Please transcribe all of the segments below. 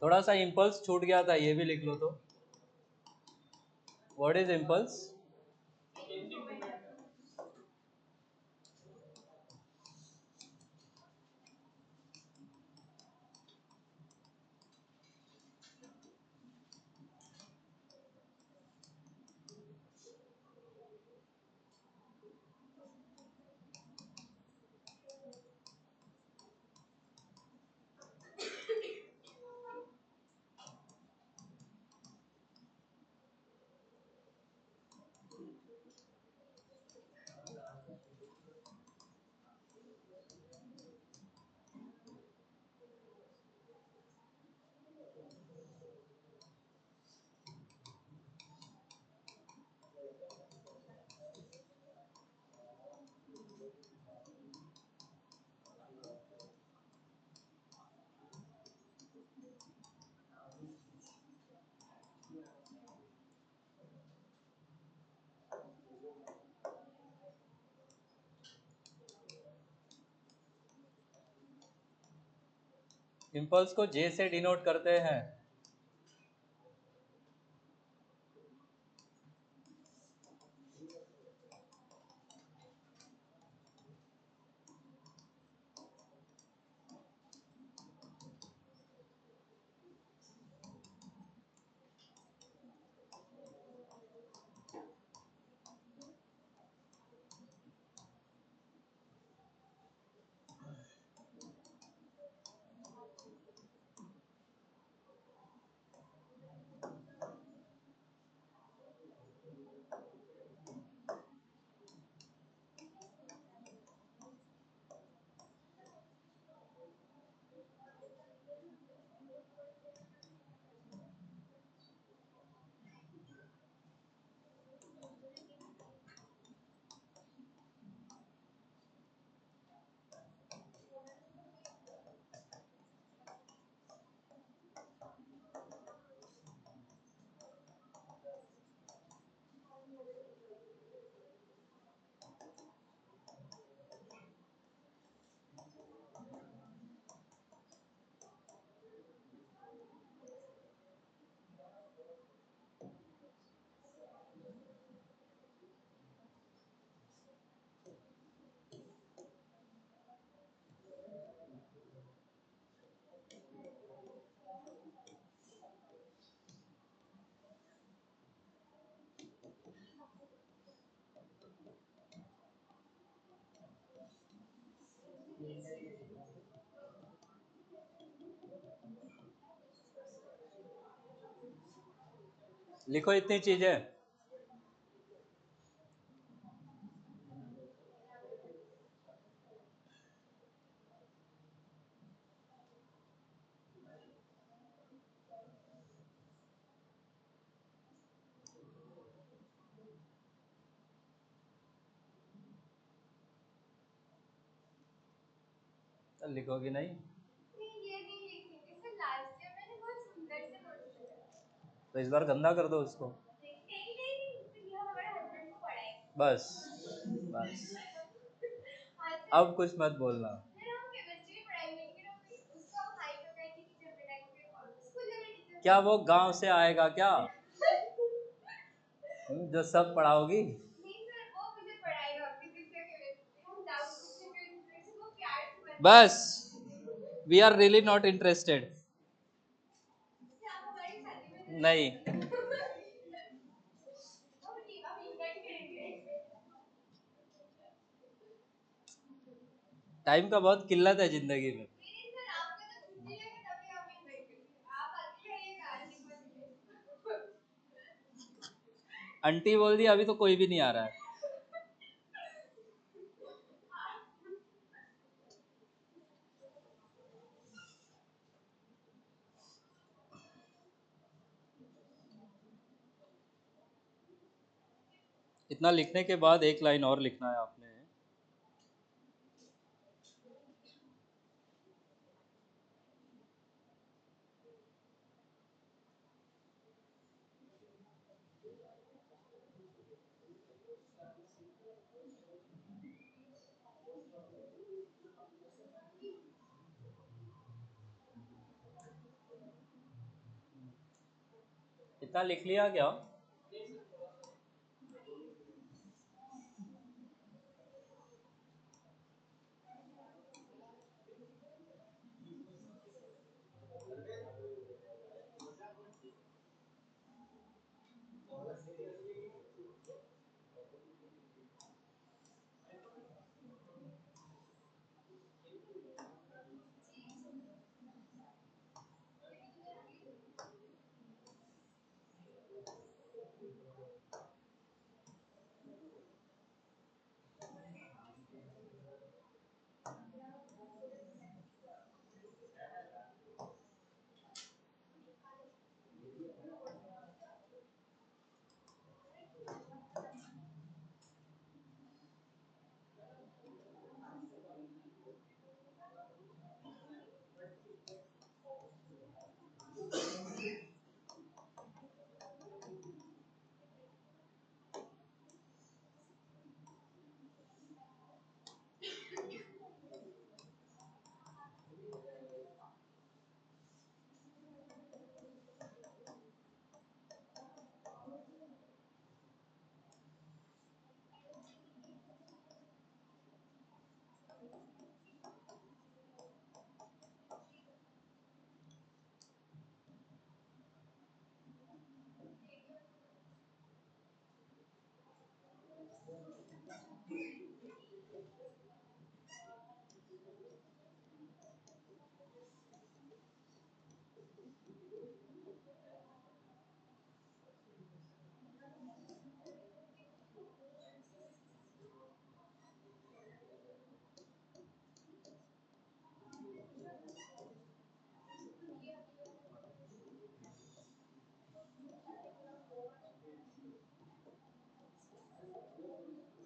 थोड़ा सा इम्पल्स छूट गया था, ये भी लिख लो तो। What is impulse? इम्पल्स को जे से डिनोट करते हैं। लिखो इतनी चीजें। लिखोगी नहीं? ये नहीं लिखेंगे सर, लास्ट ईयर मैंने बहुत सुंदर से नोट किया। तो इस बार गंदा कर दो उसको। नहीं नहीं नहीं, तो ये हमारे हस्बैंड को पढ़ाएंगे बस बस, आज से। अब कुछ मत बोलना। नहीं, हम केमिस्ट्री भी पढ़ाएंगे, लेकिन हम उसको हम हाई फैकल्टी टीचर बनाएंगे और स्कूल लेवल टीचर। क्या वो गांव से आएगा क्या? जो सब पढ़ाओगी? नहीं सर, वो मुझे पढ़ाएगा फिजिक्स या केमिस्ट्री, हम डाउट पूछने के लिए वो प्यार से बता। बस, we are really not interested. आप हमारी शादी में नहीं, हम इन्वाइट करेंगे। टाइम का बहुत किल्लत है जिंदगी में। नहीं सर, आपको जब छुट्टी लगे तभी हम इन्वाइट करेंगे, आप आके आइएगा, आंटी बोलिए। आंटी बोल दी, अभी तो कोई भी नहीं आ रहा है। इतना लिखने के बाद एक लाइन और लिखना है आपने। इतना लिख लिया क्या?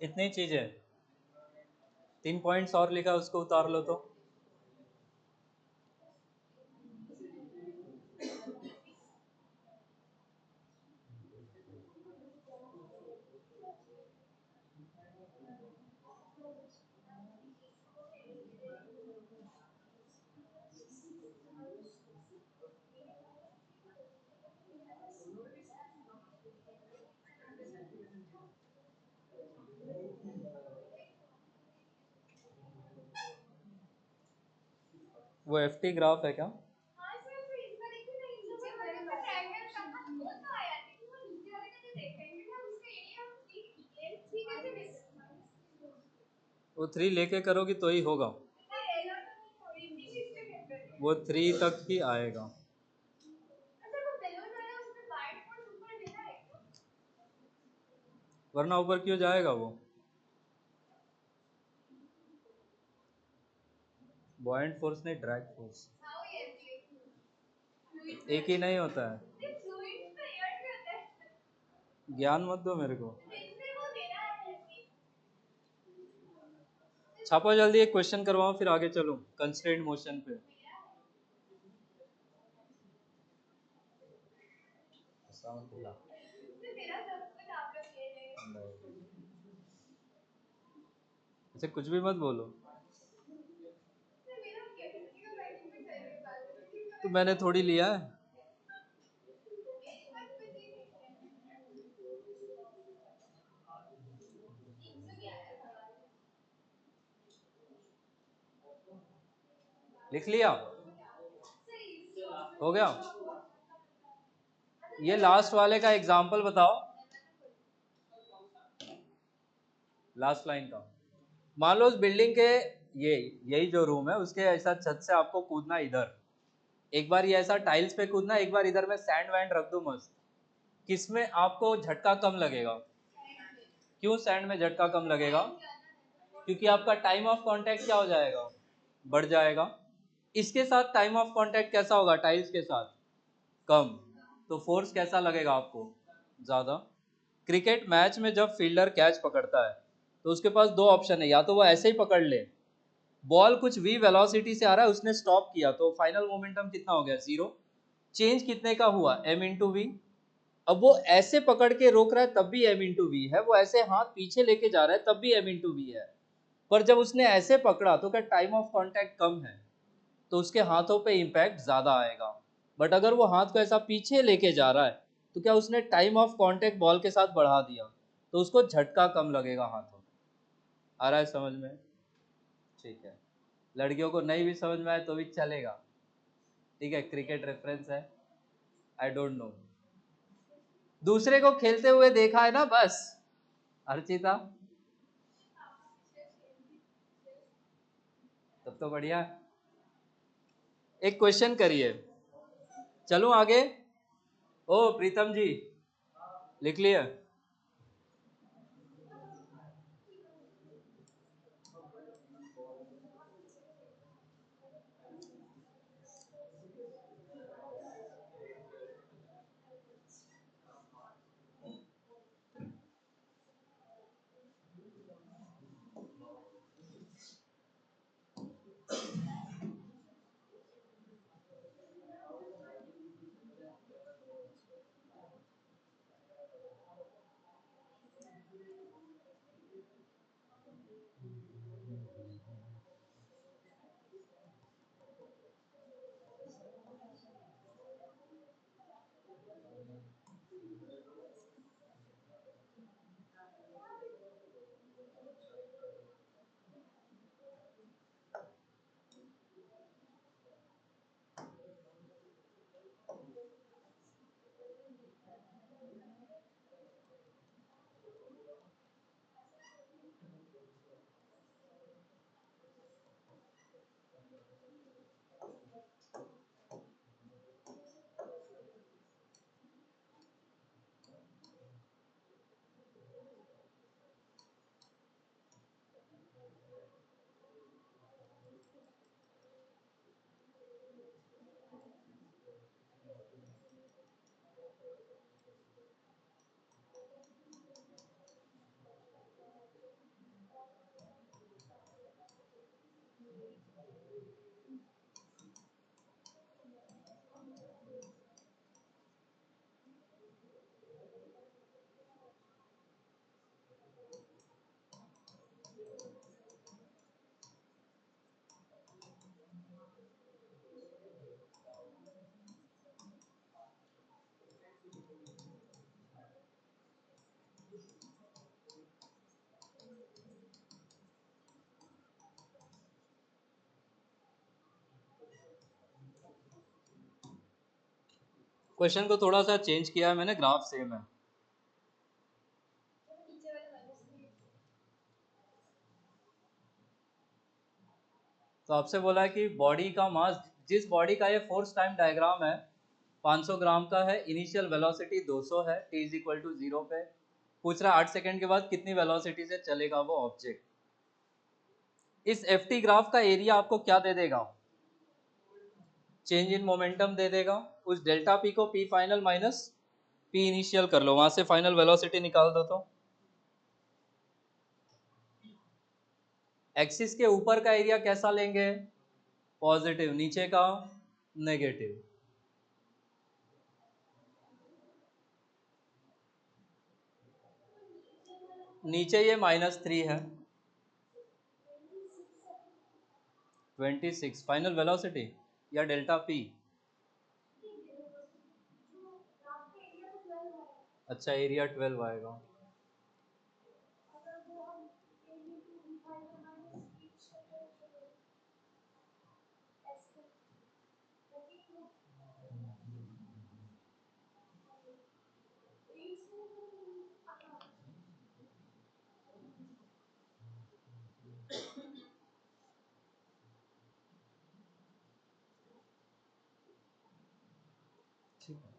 इतनी चीजें, 3 पॉइंट्स और लिखा, उसको उतार लो तो। वो एफटी ग्राफ है क्या? हाँ सर, तो इसका देखिए ना, नीचे वाले का ट्रायंगल कहाँ वो तो आया, लेकिन वो नीचे वाले का जो रेक्टेंगल है उसका एरिया हम 3 कैसे देखें? वो 3 लेके करोगी तो ही होगा, रहेगा तो नहीं, इतनी चीज पे कैसे करें? वो 3 तक ही आएगा। अच्छा, वो बेलून वाला उसमें बाइंड फोर्स ऊपर देना है क्या? वरना ऊपर क्यों जाएगा वो? बॉयंट फोर्स नहीं, ड्रैग फोर्स। हाँ वो ये फ्लूइड एक ही नहीं होता है, फ्लूइड का एयर भी होता है, ज्ञान मत दो मेरे को। तो इसमें वो देना है कि छापो जल्दी, एक क्वेश्चन करवाओ फिर आगे चलो कंस्ट्रेंट मोशन पे। मेरा सब कुछ आप लोग ले लेंगे। ऐसे कुछ भी मत बोलो, सर मेरा केमिस्ट्री का सर्टिफिकेट चाहिए बाद में, फिजिक्स का तो मैंने थोड़ी लिया है। मेरे पास कोई चीज नहीं है। इसमें भी आया सवाल। लिख लिया? सर इजी हो गया? ये लास्ट वाले का एग्जाम्पल बताओ, लास्ट लाइन का। मान लो उस बिल्डिंग के, ये यही जो रूम है उसके ऐसा छत से आपको कूदना इधर, एक बार ये ऐसा टाइल्स पे कूदना, एक बार इधर में सैंड वैंड रख दूं मस्त, किसमें आपको झटका कम लगेगा? क्यों सैंड में झटका कम लगेगा? क्योंकि आपका टाइम ऑफ कांटेक्ट क्या हो जाएगा? बढ़ जाएगा। इसके साथ टाइम ऑफ कांटेक्ट कैसा होगा? टाइल्स के साथ कम। तो फोर्स कैसा लगेगा आपको? ज्यादा। क्रिकेट मैच में जब फील्डर कैच पकड़ता है तो उसके पास दो ऑप्शन है, या तो वो ऐसे ही पकड़ ले, बॉल कुछ v वेलोसिटी से आ रहा है, उसने स्टॉप किया तो फाइनल मोमेंटम कितना हो गया? 0। चेंज कितने का हुआ? m into V. अब वो ऐसे पकड़ के रोक रहा है तब भी m इंटू वी है, वो ऐसे हाथ पीछे लेके जा रहा है तब भी m इंटू वी है। पर जब उसने ऐसे पकड़ा तो क्या टाइम ऑफ कांटेक्ट कम है, तो उसके हाथों पे इम्पैक्ट ज्यादा आएगा। बट अगर वो हाथ को ऐसा पीछे लेके जा रहा है तो क्या उसने टाइम ऑफ कांटेक्ट बॉल के साथ बढ़ा दिया, तो उसको झटका कम लगेगा हाथों में। आ रहा है समझ में? ठीक है, लड़कियों को नहीं भी समझ में आए तो भी चलेगा, ठीक है, क्रिकेट रेफरेंस है, आई डोंट नो। दूसरे को खेलते हुए देखा है ना बस। अर्चिता, तब तो बढ़िया। एक क्वेश्चन करिए, चलूं आगे? ओ प्रीतम जी, लिख लिए? क्वेश्चन को थोड़ा सा चेंज किया है मैंने, ग्राफ सेम है। नीचे वाले माइनस थ्री। तो आपसे बोला है कि बॉडी का मास, जिस बॉडी का ये फोर्स टाइम डायग्राम है 500 ग्राम का है, इनिशियल वेलोसिटी 200 है, t इज इक्वल टू 0 पे। पूछ रहा है 8 सेकंड के बाद कितनी वेलोसिटी से चलेगा वो ऑब्जेक्ट। इस एफ टी ग्राफ का एरिया आपको क्या दे देगा? चेंज इन मोमेंटम दे देगा। उस डेल्टा पी को P final minus P initial कर लो, वहां से फाइनल वेलोसिटी निकाल दो। तो एक्सिस के ऊपर का एरिया कैसा लेंगे? पॉजिटिव, नीचे का नेगेटिव। नीचे ये -3 है, 26 फाइनल वेलोसिटी या डेल्टा पी। आपके एरिया में 12 है। अच्छा, एरिया 12 आएगा। अगर वो हम A B two B five का माइनस बी करें तो ऐसे थर्टी टू ठीक है।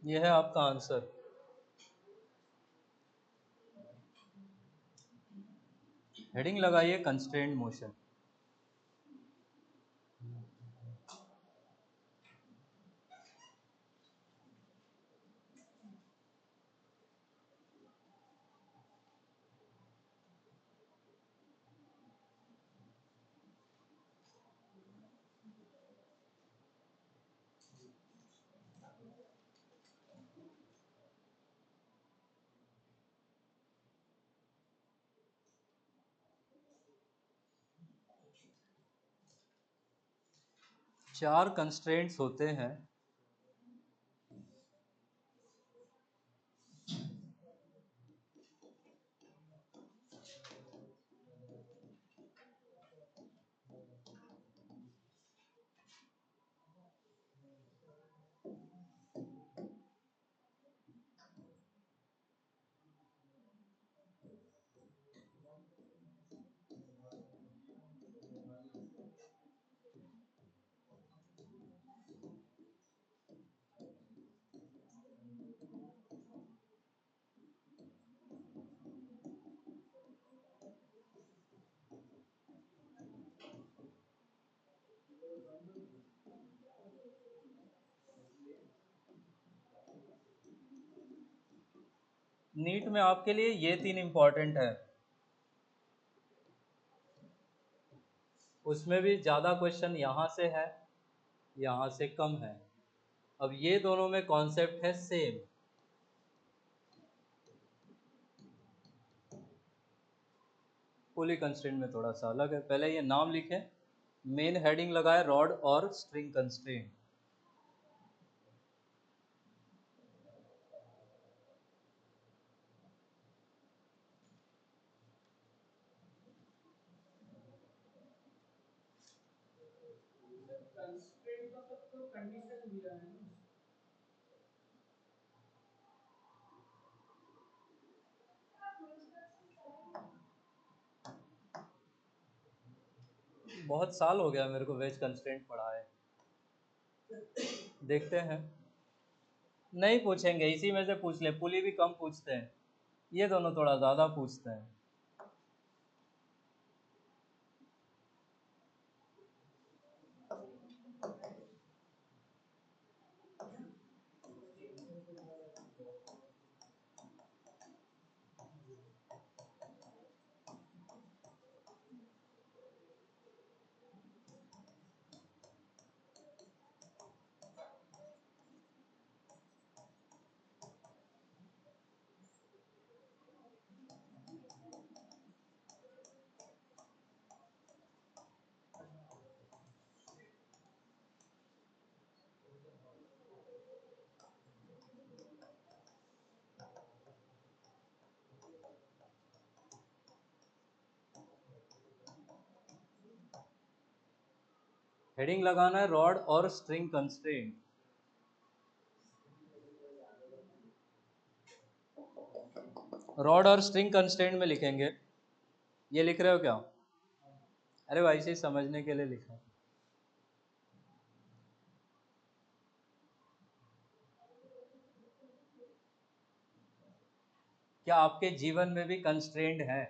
ये है आपका आंसर। हेडिंग लगाइए कंस्ट्रेंट मोशन। चार कंस्ट्रेंट्स होते हैं। नीट में आपके लिए ये तीन इंपॉर्टेंट है, उसमें भी ज़्यादा क्वेश्चन यहाँ से है, यहाँ से कम है। अब ये दोनों में कॉन्सेप्ट है सेम। पुली कंस्ट्रेंट में थोड़ा सा अलग है। पहले ये नाम लिखें, मेन हेडिंग लगाए रॉड और स्ट्रिंग कंस्ट्रेंट। कंस्ट्रेंट का तो कंडीशन दिया है ना। बहुत साल हो गया मेरे को वेज कंस्ट्रेंट पढ़ा है। देखते हैं, नहीं पूछेंगे, इसी में से पूछ ले। पुली भी कम पूछते हैं, ये दोनों थोड़ा ज़्यादा पूछते हैं। हेडिंग लगाना है रॉड और स्ट्रिंग कंस्ट्रेंट। रॉड और स्ट्रिंग कंस्ट्रेंट में लिखेंगे। ये लिख रहे हो क्या? अरे भाई से समझने के लिए लिखा। क्या आपके जीवन में भी कंस्ट्रेंट है?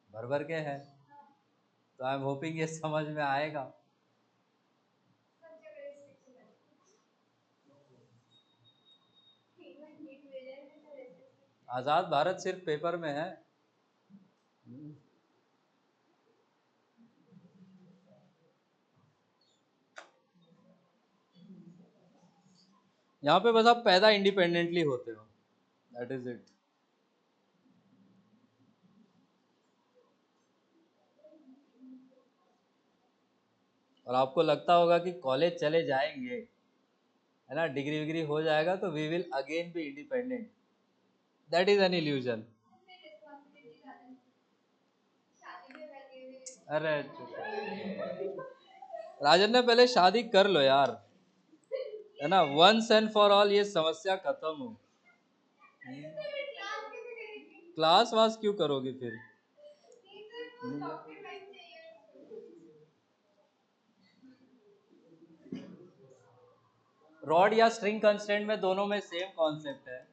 भर भर के है। तो आई एम होपिंग ये समझ में आएगा। सब जगह restriction है। नीट नीट भेजा है तो restriction। आज़ाद भारत सिर्फ पेपर में है। यहाँ पे बस आप पैदा इंडिपेंडेंटली होते हो, दैट इज इट। और आपको लगता होगा कि कॉलेज चले जाएंगे, है ना, डिग्री विग्री हो जाएगा तो we will again be independent. That is an illusion. उसमें रिस्पॉन्सिबिलिटी ज्यादा है। शादी भी करके भी अरे राजन ने पहले शादी कर लो यार, है ना, वंस एंड फॉर ऑल ये समस्या खत्म हो। क्लास कैसे करेंगे? क्लास वास क्यों करोगे फिर? नहीं सर वो डॉक्यूमेंट चाहिए। रॉड या स्ट्रिंग कंस्ट्रेंट में दोनों में सेम कॉन्सेप्ट है।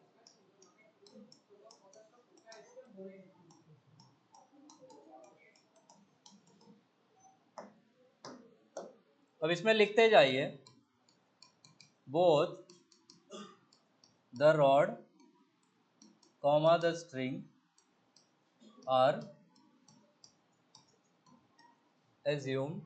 अब इसमें लिखते जाइए, both the rod comma the string are assumed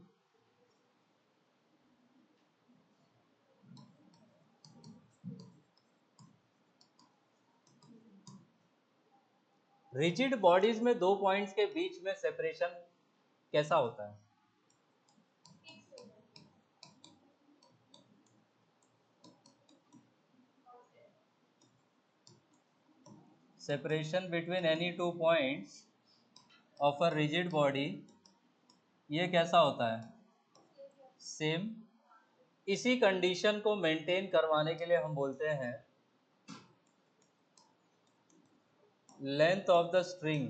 rigid bodies में दो पॉइंट्स के बीच में सेपरेशन कैसा होता है? Separation between any two points of a rigid body, ये कैसा होता है? सेम। इसी कंडीशन को मेंटेन करवाने के लिए हम बोलते हैं लेंथ ऑफ द स्ट्रिंग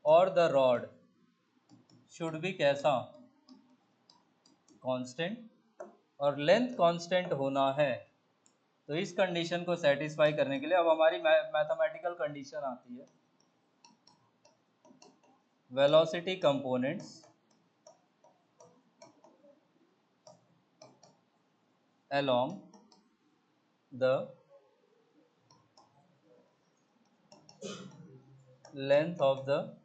और द रॉड शुड बी कैसा? कांस्टेंट। और लेंथ कांस्टेंट होना है, तो इस कंडीशन को सेटिस्फाई करने के लिए अब हमारी मैथमेटिकल कंडीशन आती है, velocity components along the length of the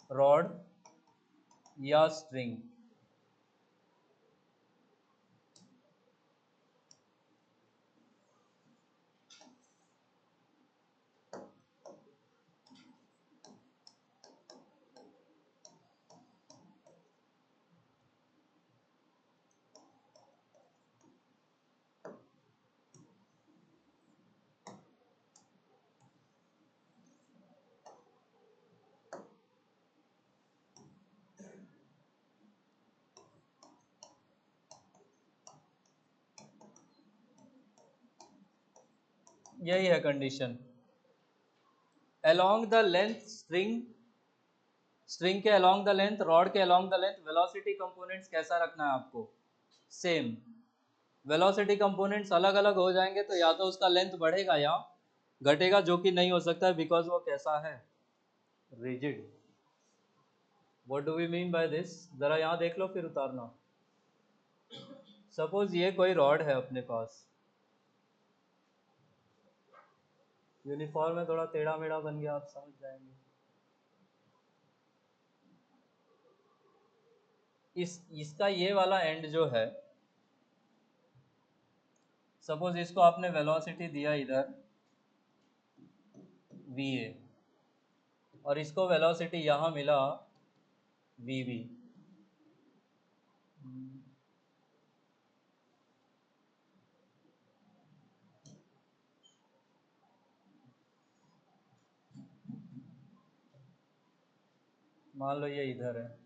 rod या string। यही है condition. along the length string के along the length, रॉड के along the length, velocity components कैसा रखना है आपको? सेम। वेलोसिटी कंपोनेंट्स अलग अलग हो जाएंगे तो या तो उसका लेंथ बढ़ेगा या घटेगा, जो कि नहीं हो सकता है बिकॉज वो कैसा है? Rigid. What do we mean by this? जरा यहाँ देख लो फिर उतारना। सपोज ये कोई रॉड है अपने पास, यूनिफॉर्म में थोड़ा टेढ़ा मेढ़ा बन गया, आप समझ जाएंगे। इसका ये वाला एंड जो है, सपोज इसको आपने वेलोसिटी दिया इधर va और इसको वेलोसिटी यहाँ मिला vb। मान लो ये इधर है,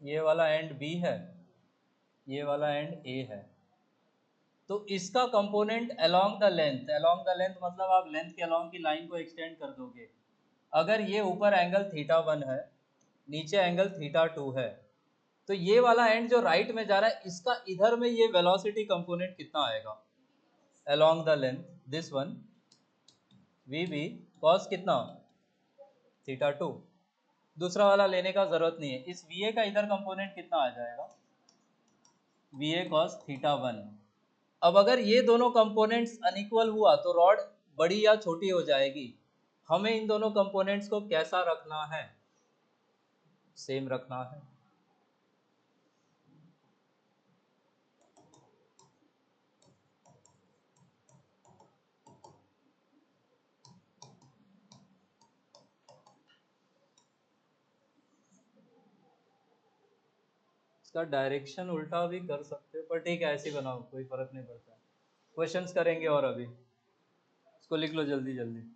ये वाला एंड b है, ये वाला एंड a है, तो इसका component along the length, along the length मतलब आप लेंथ के अलोंग की लाइन को एक्सटेंड कर दोगे। अगर ये ऊपर एंगल θ1 है, नीचे एंगल θ2 है, तो ये वाला एंड जो राइट में जा रहा है, इसका इधर में ये वेलोसिटी कंपोनेंट कितना आएगा? Along the length this one vb cos कितना? θ2। दूसरा वाला लेने का जरूरत नहीं है। इस va का इधर कंपोनेंट कितना आ जाएगा? va cos θ1। अब अगर ये दोनों कंपोनेंट्स अनइक्वल हुआ तो रॉड बड़ी या छोटी हो जाएगी। हमें इन दोनों कंपोनेंट्स को कैसा रखना है? सेम रखना है। इसका डायरेक्शन उल्टा भी कर सकते हो, पर ठीक है ऐसे बनाओ, कोई फर्क नहीं पड़ता। क्वेश्चंस करेंगे और अभी इसको लिख लो जल्दी जल्दी।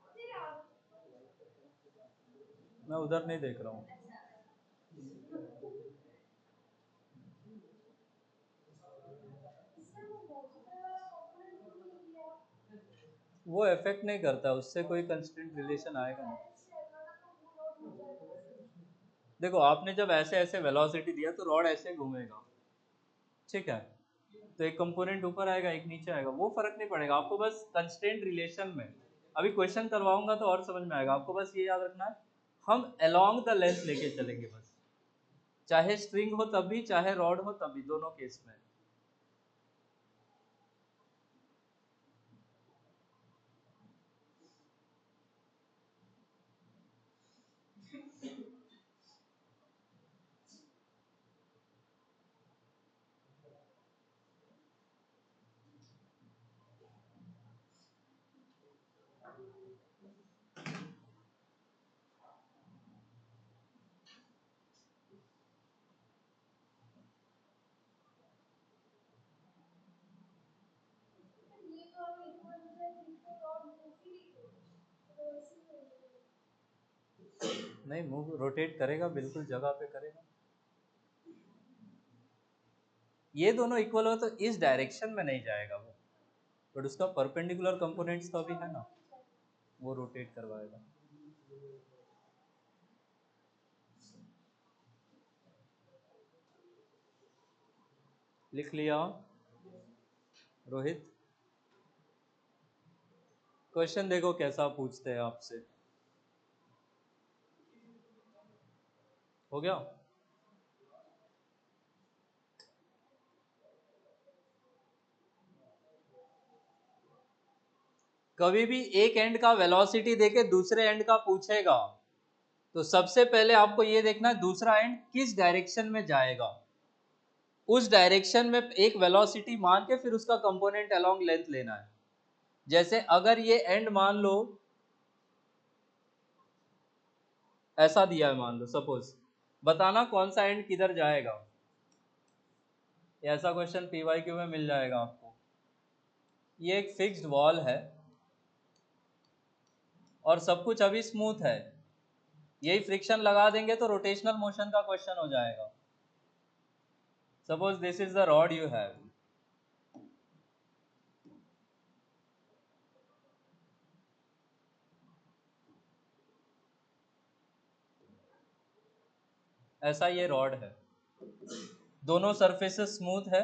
फिर आप मैं उधर नहीं देख रहा हूँ। इसमें वो मॉडिफाई वाला कंपोनेंट क्यों नहीं दिया? वो इफेक्ट नहीं करता, उससे कोई कंस्टेंट रिलेशन आएगा नहीं। डायरेक्ट से लगाना तो वो लॉस हो जाएगा। देखो आपने जब ऐसे ऐसे वेलोसिटी दिया तो रॉड ऐसे घूमेगा, ठीक है, तो एक कंपोनेंट ऊपर आएगा एक नीचे आएगा, वो फर्क नहीं पड़ेगा आपको, बस कंस्टेंट रिलेशन में अभी क्वेश्चन करवाऊंगा तो और समझ में आएगा आपको। बस ये याद रखना है हम अलोंग द लेंथ लेके चलेंगे बस, चाहे स्ट्रिंग हो तब भी चाहे रॉड हो तब भी, दोनों केस में। ये तो अब इक्वल हो जाए जिसको लॉस दूसरी तो वैसे ही होगा। नहीं मूव रोटेट करेगा, बिल्कुल जगह पे करेगा। ये दोनों इक्वल हो तो इस डायरेक्शन में नहीं जाएगा वो, बट उसका परपेंडिकुलर कंपोनेंट्स तो अभी है ना, वो रोटेट करवाएगा। लिख लिया रोहित? क्वेश्चन देखो कैसा पूछते हैं आपसे, हो गया? कभी भी एक एंड का वेलोसिटी देके दूसरे एंड का पूछेगा तो सबसे पहले आपको ये देखना है दूसरा एंड किस डायरेक्शन में जाएगा, उस डायरेक्शन में एक वेलोसिटी मान के फिर उसका कंपोनेंट अलोंग लेंथ लेना है। जैसे अगर ये एंड मान लो ऐसा दिया है, मान लो सपोज, बताना कौन सा एंड किधर जाएगा। ऐसा क्वेश्चन पीवाईक्यू में मिल जाएगा आपको। ये एक फिक्स्ड वॉल है और सब कुछ अभी स्मूथ है, यही फ्रिक्शन लगा देंगे तो रोटेशनल मोशन का क्वेश्चन हो जाएगा। Suppose this is the rod you have, ऐसा ये रॉड है, दोनों सरफेसेस स्मूथ है,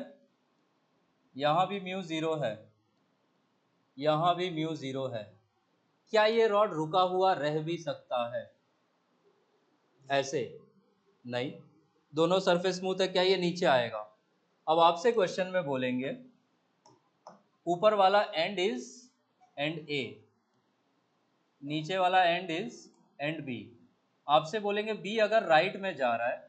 यहाँ भी म्यू जीरो है, यहाँ भी म्यू जीरो है। क्या ये रॉड रुका हुआ रह भी सकता है ऐसे? नहीं, दोनों सरफेस स्मूथ है, क्या ये नीचे आएगा? अब आपसे क्वेश्चन में बोलेंगे ऊपर वाला एंड इज एंड ए, नीचे वाला एंड इज एंड बी। आपसे बोलेंगे बी अगर राइट में जा रहा है,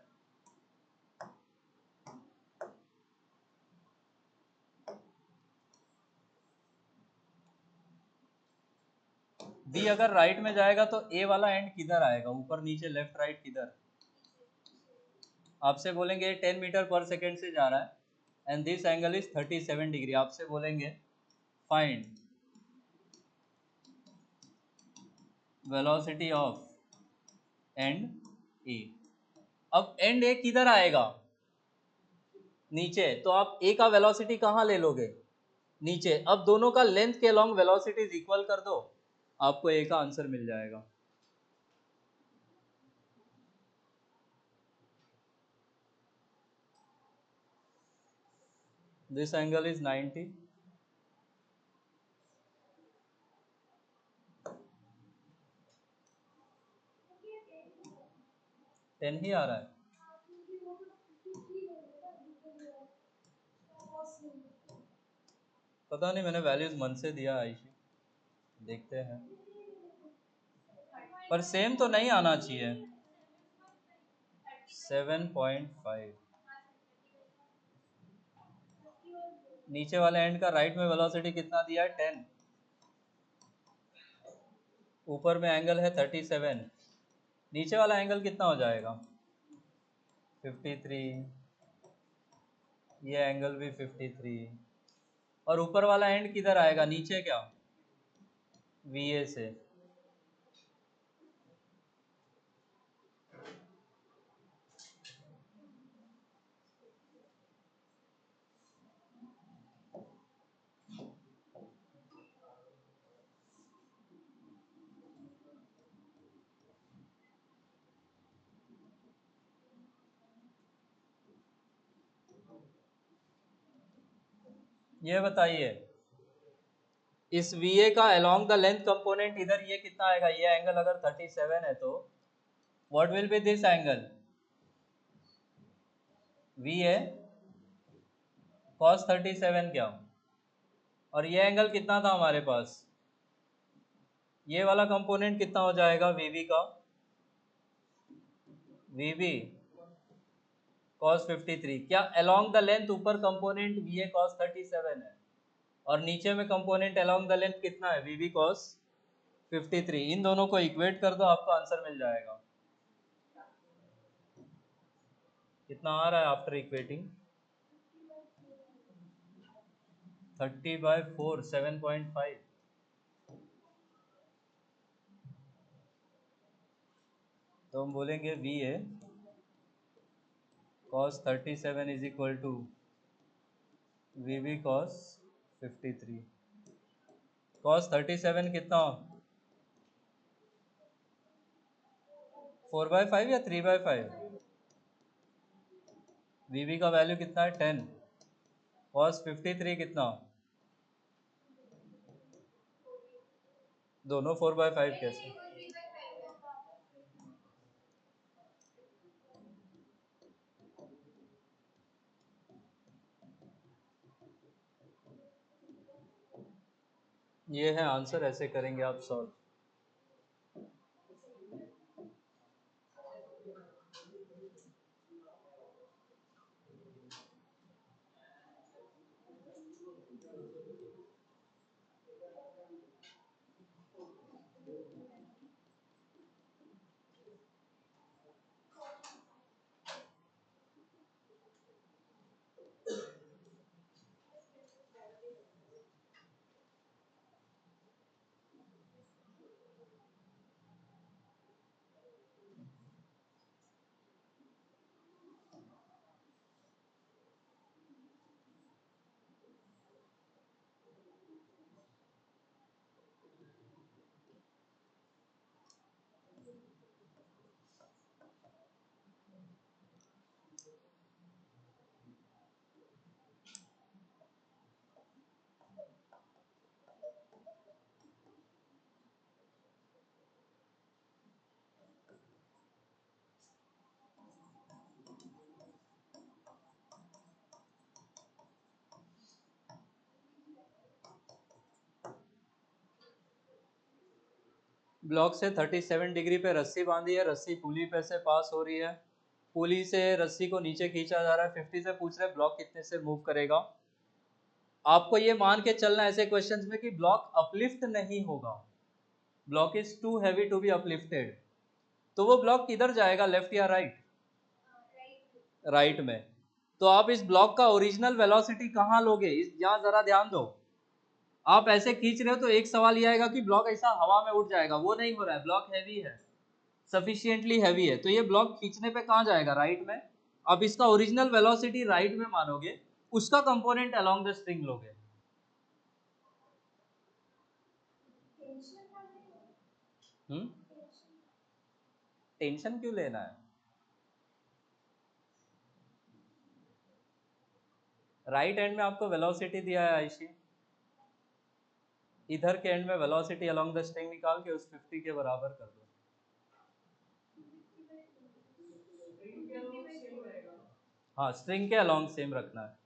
बी अगर राइट में जाएगा तो ए वाला एंड किधर आएगा, ऊपर नीचे लेफ्ट राइट किधर? आपसे बोलेंगे 10 मीटर पर सेकेंड से जा रहा है and this angle is 37 degree. आपसे बोलेंगे फाइंड वेलोसिटी ऑफ एंड ए। अब एंड ए किधर आएगा? नीचे, तो आप ए का वेलोसिटी कहाँ ले लोगे? नीचे। अब दोनों का लेंथ के अलोंग वेलोसिटीज इक्वल कर दो, आपको ए का आंसर मिल जाएगा। दिस एंगल इज 90, टेन ही आ रहा है। पता नहीं, मैंने वैल्यूज मन से दिया आयशी, देखते हैं, पर सेम तो नहीं आना चाहिए। 7.5 नीचे वाले एंड का राइट में वेलोसिटी कितना दिया है? 10, ऊपर में एंगल है 37, नीचे वाला एंगल कितना हो जाएगा? 53, ये एंगल भी 53, और ऊपर वाला एंड किधर आएगा, नीचे क्या, VA से। ये बताइए इस VA का अलोंग द लेंथ कंपोनेंट इधर ये कितना आएगा, ये एंगल अगर 37 है तो what will be this angle, VA cos 37 क्या, और ये एंगल कितना था हमारे पास, ये वाला कंपोनेंट कितना हो जाएगा VB का, VB cos 53। क्या अलोंग द लेंथ ऊपर कंपोनेंट VA cos 37 है और नीचे में कंपोनेंट अलोंग द लेंथ कितना है, VB cos 53। इन दोनों को इक्वेट कर दो, आपको आंसर मिल जाएगा। कितना आ रहा है आफ्टर इक्वेटिंग, 30/4 7.5। तो हम बोलेंगे VA cos 37 is equal to VB cos 53। cos 37 कितना, 4/5 या 3/5, VB का वैल्यू कितना है 10, cos 53 कितना, दोनों 4/5 कैसे, ये है आंसर, ऐसे करेंगे आप सॉल्व। ब्लॉक से 37 डिग्री पे रस्सी बांधी है, रस्सी पुली पे से पास हो रही है, पुली से रस्सी को नीचे खींचा जा रहा है, 50 से पूछ रहे ब्लॉक कितने से मूव करेगा। आपको ये मान के चलना ऐसे क्वेश्चंस में कि ब्लॉक अपलिफ्ट नहीं होगा, block is too heavy to be uplifted, तो वो ब्लॉक किधर जाएगा, लेफ्ट या राइट, राइट में। तो आप इस ब्लॉक का ओरिजिनल वेलोसिटी कहाँ लोगे, यहाँ जरा ध्यान दो। आप ऐसे खींच रहे हो तो एक सवाल ये आएगा कि ब्लॉक ऐसा हवा में उड़ जाएगा, वो नहीं हो रहा है, ब्लॉक हैवी है, सफिशिएंटली हैवी है, तो ये ब्लॉक खींचने पे कहाँ जाएगा, राइट में। अब इसका ओरिजिनल वेलोसिटी राइट में मानोगे, उसका कंपोनेंट अलोंग द स्ट्रिंग लोगे। टेंशन क्यों लेना है, राइट एंड में आपको वेलोसिटी दिया है आयशी, इधर के एंड में वेलोसिटी अलोंग द स्ट्रिंग निकाल के उस 50 के बराबर कर दो। हाँ, स्ट्रिंग के अलोंग सेम रखना है।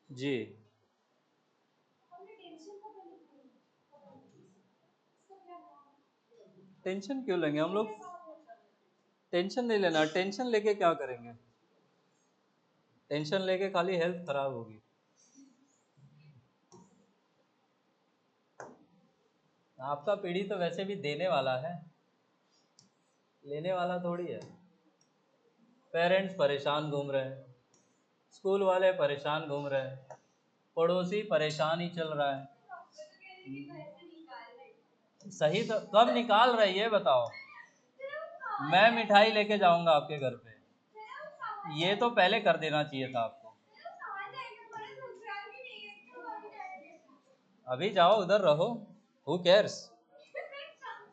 जी, टेंशन क्यों लेंगे हम लोग, टेंशन नहीं लेना, टेंशन लेके क्या करेंगे, टेंशन लेके खाली हेल्थ खराब होगी। आपका पीढ़ी तो वैसे भी देने वाला है, लेने वाला थोड़ी है। पेरेंट्स परेशान घूम रहे हैं, स्कूल वाले परेशान घूम रहे हैं, पड़ोसी परेशान ही चल रहा है। डॉक्टर तो कह रहे कि घर से निकाल रहे। सही तो कब निकाल रही है बताओ? चलो सामान मैं मिठाई लेके जाऊंगा आपके घर पे, चलो सामान ये तो पहले कर देना चाहिए था आपको। चलो सामान जाएंगे बड़े ससुराल भी नहीं है तो अभी जाएंगे। अभी जाओ, उधर रहो, हु केयर्स।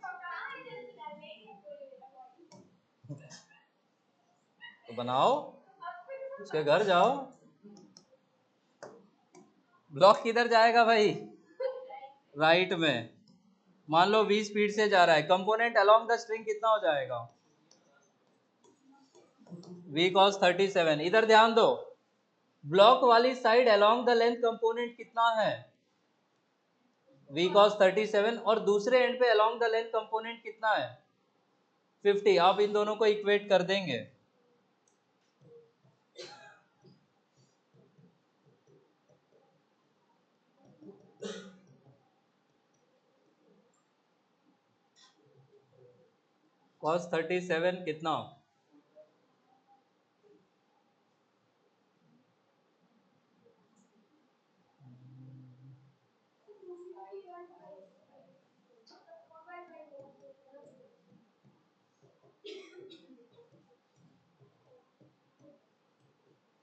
कहाँ इधर से डाल लेंगे तो बनाओ, आपको उसके घर जाओ। ब्लॉक किधर जाएगा भाई? राइट में। मान लो 20 स्पीड से जा रहा है, कंपोनेंट अलोंग द स्ट्रिंग कितना हो जाएगा? v cos 37। इधर ध्यान दो, ब्लॉक वाली side along the length component कितना है? v cos 37। और दूसरे एंड पे अलोंग द लेंथ कंपोनेंट कितना है? 50। आप इन दोनों को इक्वेट कर देंगे। cos 37 कितना?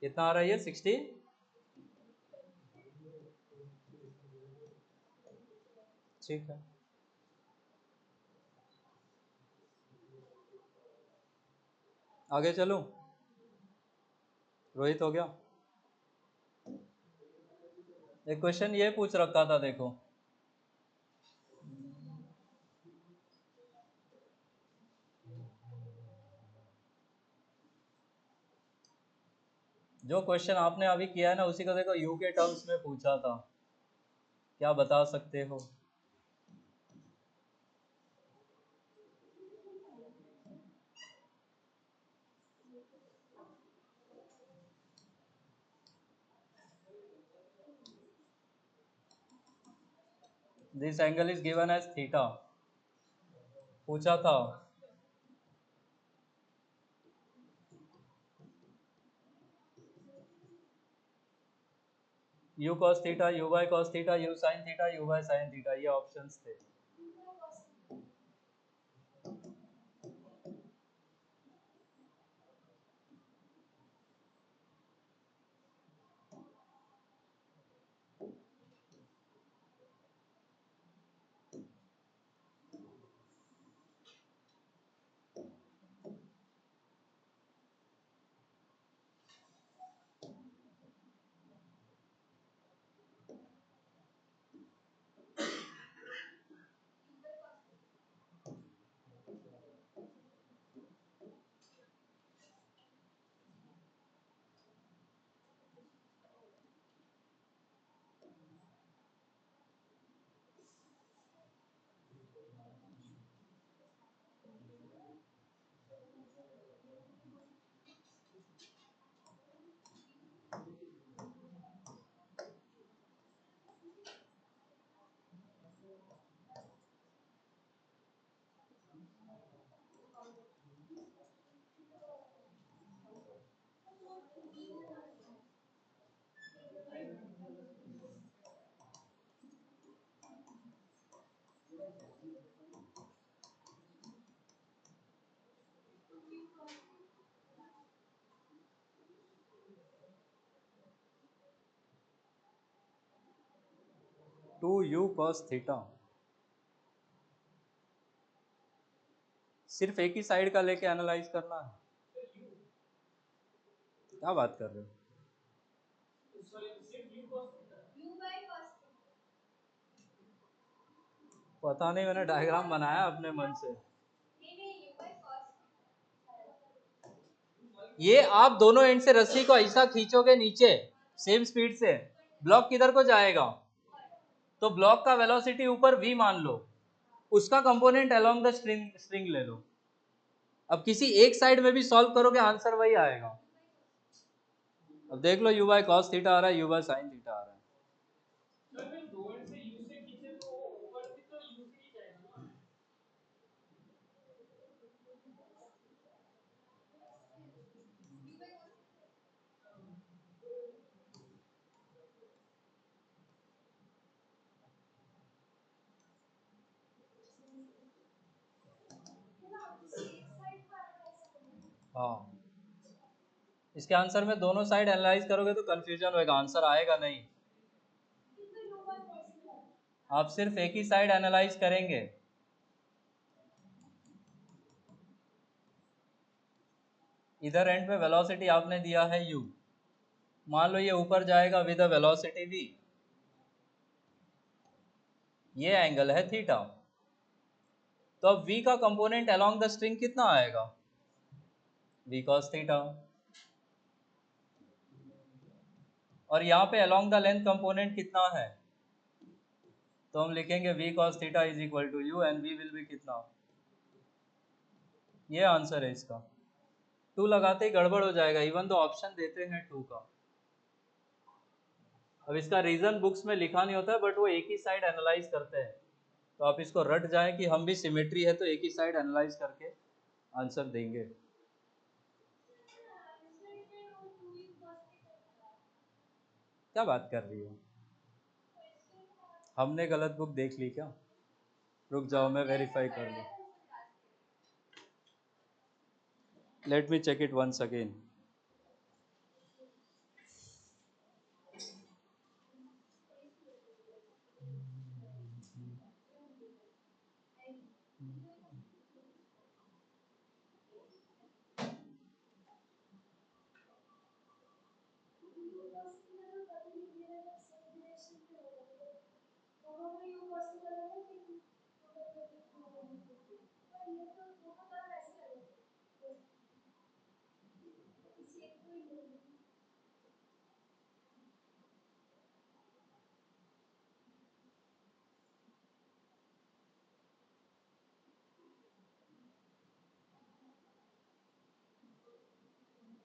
कितना आ रहा है ये? 60। ठीक है, आगे चलो। रोहित हो गया। एक क्वेश्चन ये पूछ रखा था, देखो। जो क्वेश्चन आपने अभी किया है ना, उसी को देखो यू के टर्म्स में पूछा था। क्या बता सकते हो? This angle is given as theta, पूछा था। u cos theta, u by cos theta, u sin theta, u by sin theta, ये ऑप्शंस थे। टू यू cos थीटा, सिर्फ एक ही साइड का लेके एनालाइज करना है। क्या बात कर रहे हो? यू बाय कॉस पता नहीं, मैंने डायग्राम बनाया अपने मन से। नहीं यू बाय कॉस ये आप दोनों एंड से रस्सी को ऐसा खींचोगे नीचे सेम स्पीड से, ब्लॉक किधर को जाएगा? तो ब्लॉक का वेलोसिटी ऊपर v मान लो, उसका component along the string string ले लो। अब किसी एक साइड में भी सॉल्व करोगे, आंसर वही आएगा। अब देख लो, u बाय cos थीटा आ रहा है, u बाय sin थीटा आ रहा है। सर मैं दो एंड से यू से खींचे तो ऊपर भी तो यू से ही हाँ, इसके आंसर में दोनों साइड एनालाइज करोगे तो कंफ्यूजन होगा, आंसर आएगा नहीं। आप सिर्फ एक ही साइड एनालाइज करेंगे। इधर एंड पे वेलोसिटी आपने दिया है u, मान लो ये ऊपर जाएगा विद अ वेलोसिटी v, ये एंगल है थीटा। तो अब v का कंपोनेंट अलोंग द स्ट्रिंग कितना आएगा? v cos theta. और यहाँ पे अलोंग द लेंथ कंपोनेंट कितना है? तो हम लिखेंगे v cos theta is equal to u and v will be कितना? ये आंसर है इसका। 2 लगाते ही गड़बड़ हो जाएगा, इवन तो ऑप्शन देते हैं 2 का। अब इसका रीजन बुक्स में लिखा नहीं होता है, बट वो एक ही साइड एनालाइज करते हैं, तो आप इसको रट जाएं कि हम भी सिमेट्री है तो एक ही साइड एनालाइज करके आंसर देंगे। क्या बात कर रही हो? हमने गलत बुक देख ली क्या? रुक जाओ मैं वेरीफाई कर लूँ। Let me check it once again.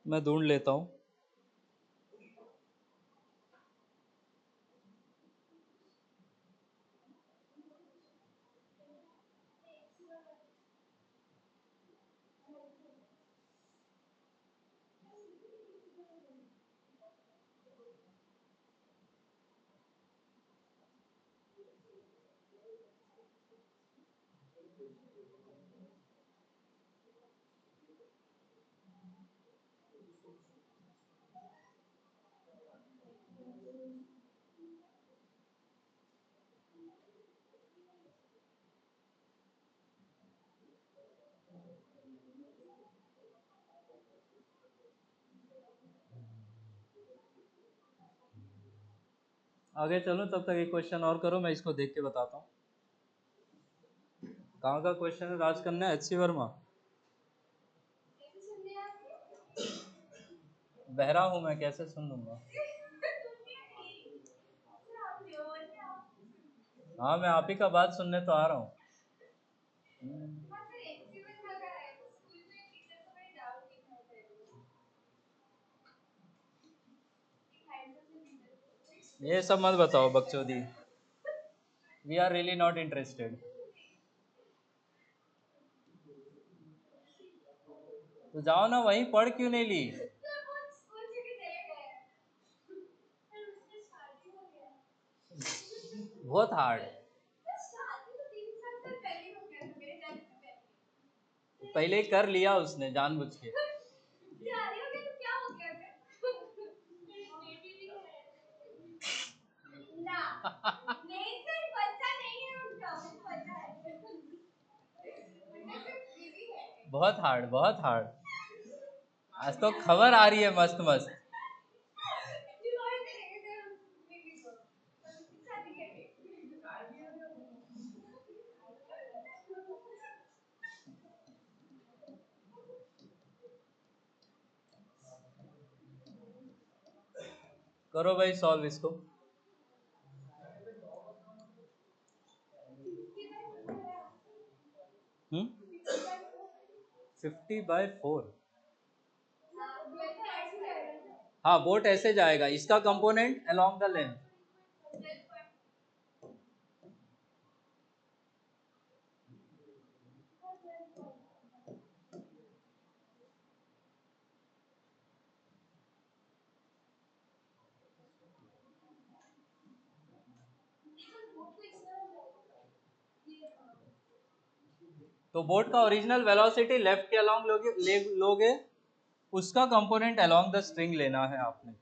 मैं ढूंढ लेता हूँ। आगे चलो, तब तक एक क्वेश्चन और करो, मैं इसको देख के बताता हूँ। कहाँ का क्वेश्चन है राज कन्या? एच.सी. वर्मा। बहरा हूँ मैं, कैसे सुन लूंगा? हाँ, मैं आप ही का बात सुनने तो आ रहा हूँ। ये सब मत बताओ बकचोदी। We are really not interested. तो जाओ ना, वहीं पढ़ क्यों नहीं ली? बहुत हार्ड। पहले ही कर लिया उसने जानबूझ के। बहुत हार्ड, बहुत हार्ड। आज तो खबर आ रही है मस्त मस्त। करो भाई सॉल्व इसको। 50/4। हाँ, बोट ऐसे जाएगा, इसका कंपोनेंट अलोंग द लेंथ। तो बोट का ओरिजिनल वेलोसिटी लेफ्ट के अलोंग लोगे, उसका कंपोनेंट अलोंग द स्ट्रिंग लेना है आपने।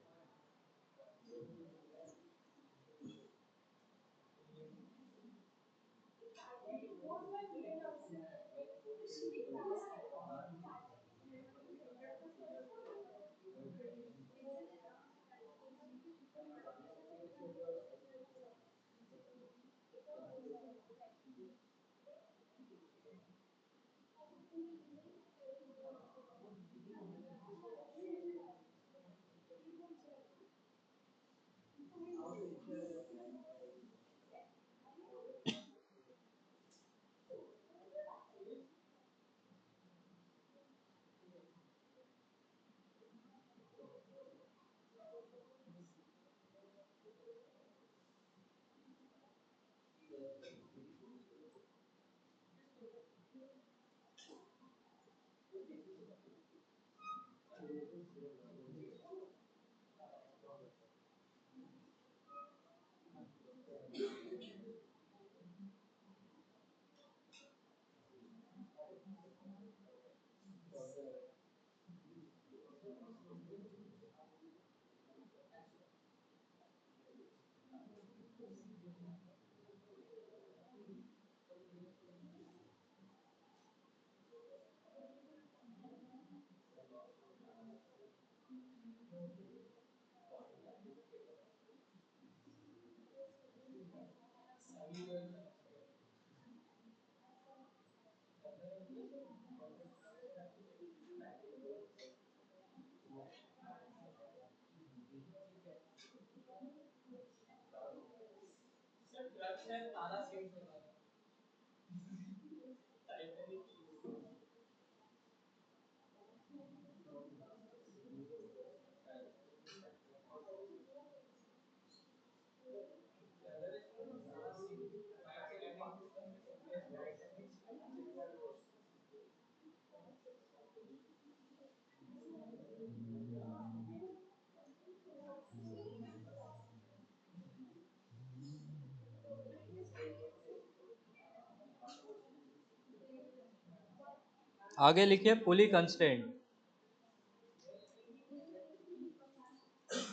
आगे लिखिए पुली कंस्टेंट।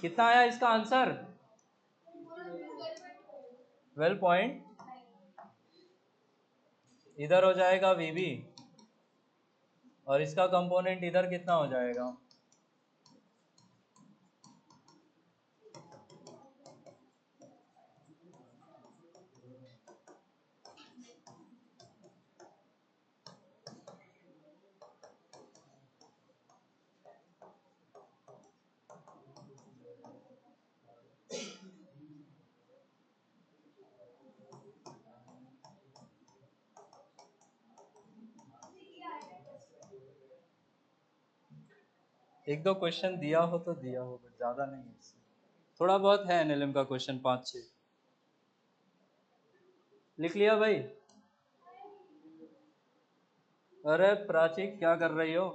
कितना आया इसका आंसर? 12 पॉइंट। इधर हो जाएगा वीबी और इसका कंपोनेंट इधर कितना हो जाएगा? एक दो क्वेश्चन दिया हो तो दिया हो, बट ज्यादा नहीं है इससे। थोड़ा बहुत है एनएलएम का क्वेश्चन, 5-6 लिख लिया भाई। अरे प्राची क्या कर रही हो?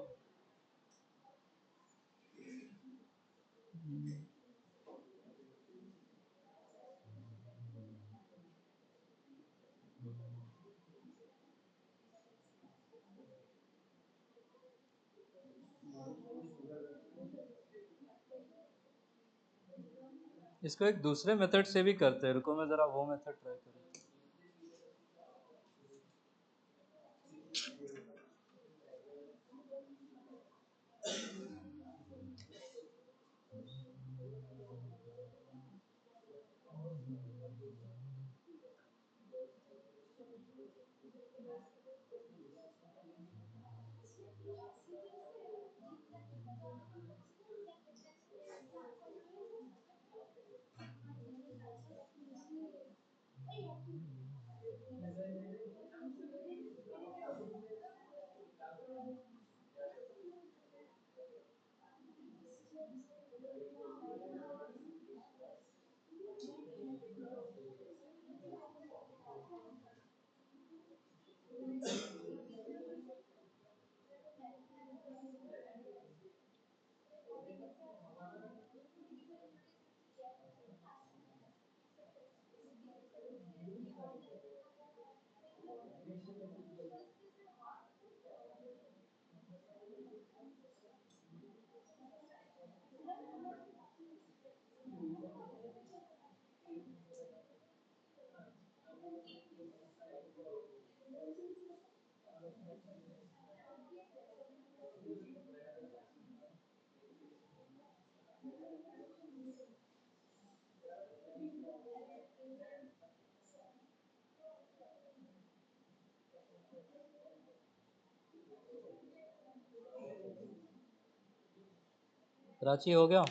इसको एक दूसरे मेथड से भी करते हैं, रुको मैं जरा वो मेथड ट्राई करूँ। कराची हो गया।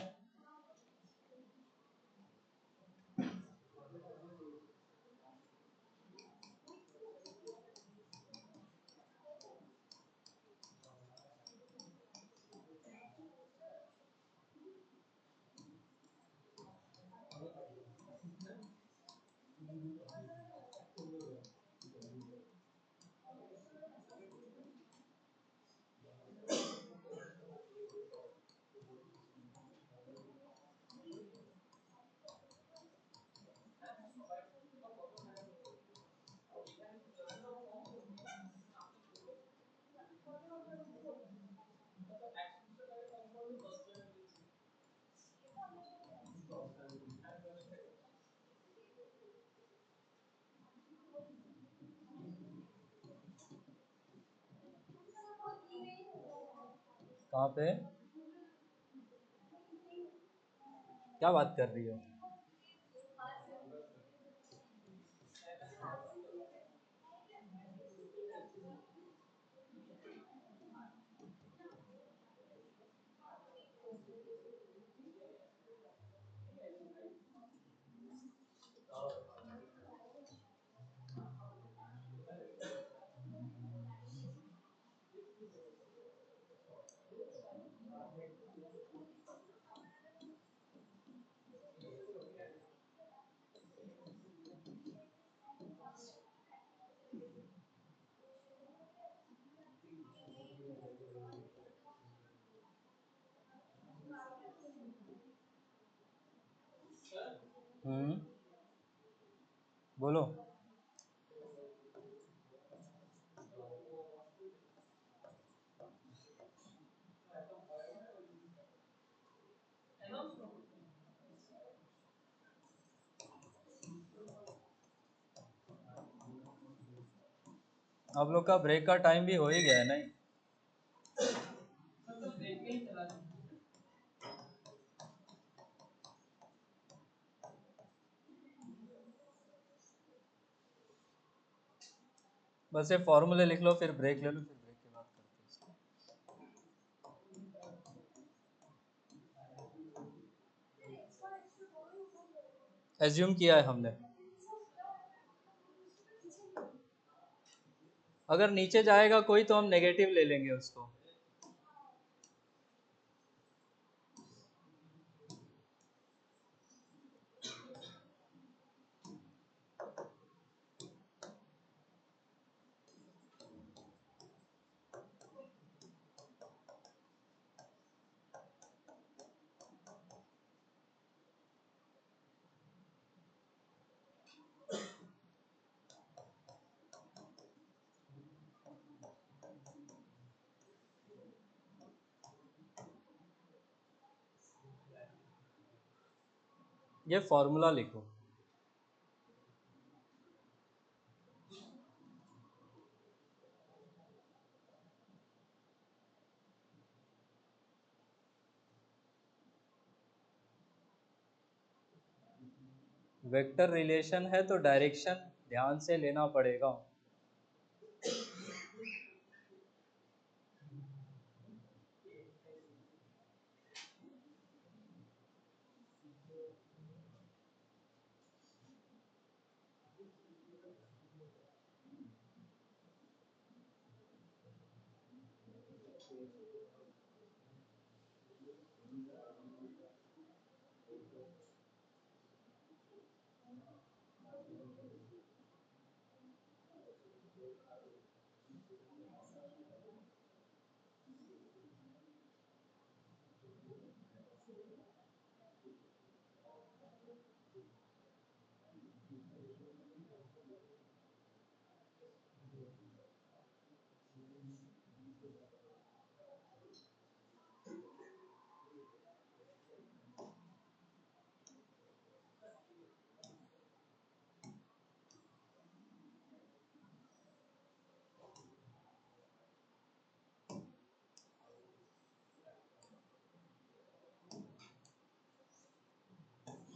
कहाँ पे? क्या बात कर रही हो? हम्म, बोलो। आप लोग का ब्रेक का टाइम भी हो ही गया है नहीं? तो ब्रेक में ही चला था। बस ये फॉर्मूले लिख लो, फिर ब्रेक ले लो, फिर ब्रेक के बाद करते हैं। एज्यूम किया है हमने। अगर नीचे जाएगा कोई तो हम नेगेटिव ले लेंगे उसको। ये फॉर्मूला लिखो। वेक्टर रिलेशन है तो डायरेक्शन ध्यान से लेना पड़ेगा।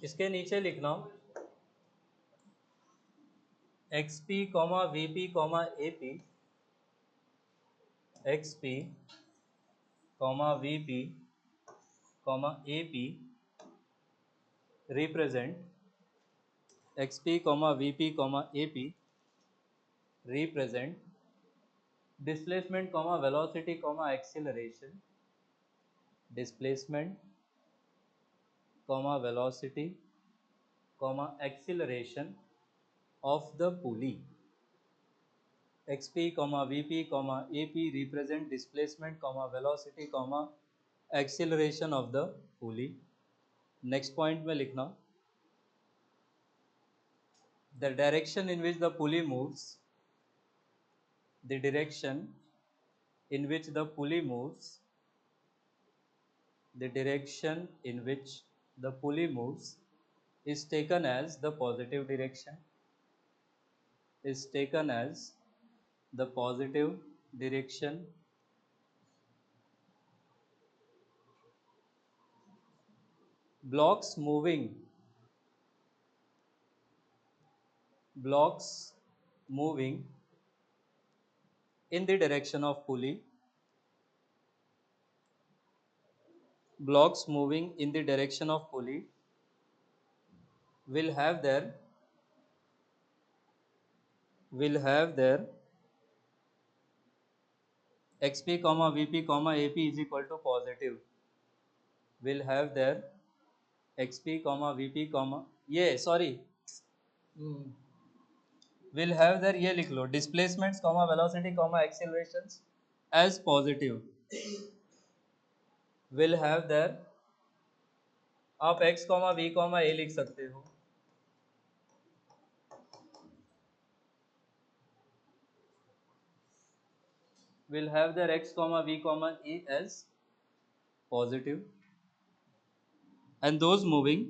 इसके नीचे लिखना XP comma VP comma AP, XP comma VP comma AP represent XP comma VP comma AP represent displacement comma velocity comma acceleration, displacement comma velocity comma acceleration of the pulley. XP comma VP comma AP represent displacement comma velocity comma acceleration of the pulley. Next point में लिखना the direction in which the pulley moves, the direction in which the pulley moves, the direction in which the pulley moves is taken as the positive direction, is taken as the positive direction. Blocks moving in the direction of pulley, blocks moving in the direction of pulley will have their XP comma VP comma AP is equal to positive, will have their XP comma VP comma will have their ये लिख लो displacements comma velocity comma accelerations as positive, will have their आप x comma v comma a लिख सकते हो, will have their x comma v comma a as positive, and those moving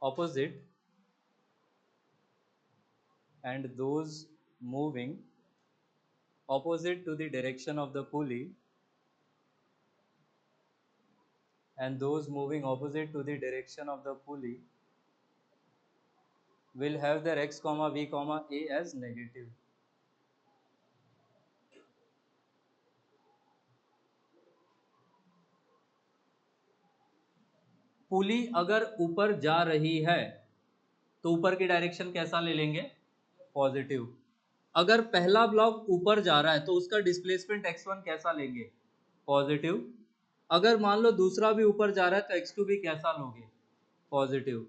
opposite to the direction of the pulley, and those moving opposite to the direction of the pulley will have their x comma v comma a as negative. पुली अगर ऊपर जा रही है तो ऊपर की direction कैसा ले लेंगे, पॉजिटिव. अगर पहला ब्लॉक ऊपर जा रहा है तो उसका डिस्प्लेसमेंट x1 कैसा लेंगे, पॉजिटिव. अगर मान लो दूसरा भी ऊपर जा रहा है तो x2 भी कैसा लोगे, पॉजिटिव.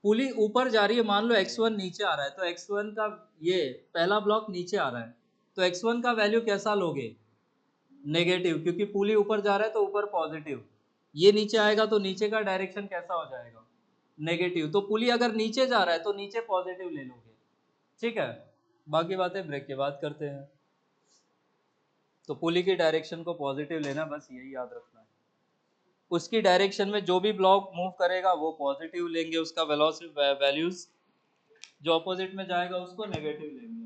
पुली ऊपर जा रही है, मान लो x1 नीचे आ रहा है तो x1 का ये पहला ब्लॉक नीचे आ रहा है तो x1 का वैल्यू कैसा लोगे, नेगेटिव, क्योंकि पुली ऊपर जा रहा है तो ऊपर पॉजिटिव. ये नीचे आएगा तो नीचे का डायरेक्शन कैसा हो जाएगा, नेगेटिव. तो पुली अगर नीचे जा रहा है तो नीचे पॉजिटिव ले लोगे. ठीक है, बाकी बातें ब्रेक के बाद करते हैं. तो पुली की डायरेक्शन को पॉजिटिव लेना, बस यही याद रखना है. उसकी डायरेक्शन में जो भी ब्लॉक मूव करेगा वो पॉजिटिव लेंगे, उसका वेलोसिटी वैल्यूज जो अपोजिट में जाएगा उसको नेगेटिव लेंगे.